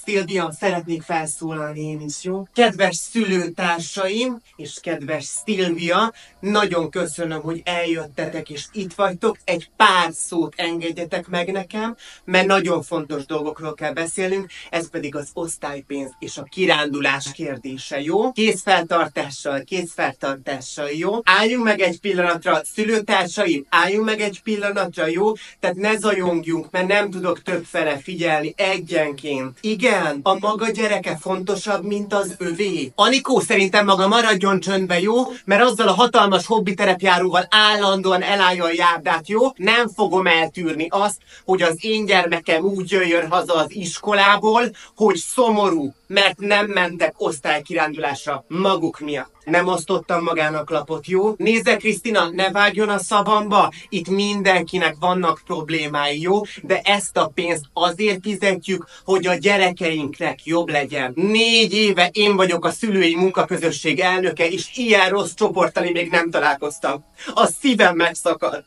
Szilvia, szeretnék felszólalni én is, jó? Kedves szülőtársaim és kedves Szilvia, nagyon köszönöm, hogy eljöttetek és itt vagytok. Egy pár szót engedjetek meg nekem, mert nagyon fontos dolgokról kell beszélnünk, ez pedig az osztálypénz és a kirándulás kérdése, jó? Kézfeltartással, jó? Álljunk meg egy pillanatra, szülőtársaim, álljunk meg egy pillanatra, jó? Tehát ne zajongjunk, mert nem tudok többfele figyelni egyenként. Igen, a maga gyereke fontosabb, mint az övé. Anikó, szerintem maga maradjon csöndbe, jó? Mert azzal a hatalmas hobbiterepjáróval állandóan elállja a járdát, jó? Nem fogom eltűrni azt, hogy az én gyermekem úgy jöjjön haza az iskolából, hogy szomorú, mert nem mentek osztálykirándulásra maguk miatt. Nem osztottam magának lapot, jó? Nézze, Krisztina, ne vágjon a szavamba! Itt mindenkinek vannak problémái, jó? De ezt a pénzt azért fizetjük, hogy a gyerekeinknek jobb legyen. 4 éve én vagyok a szülői munkaközösség elnöke, és ilyen rossz csoporttal még nem találkoztam. A szívem megszakad.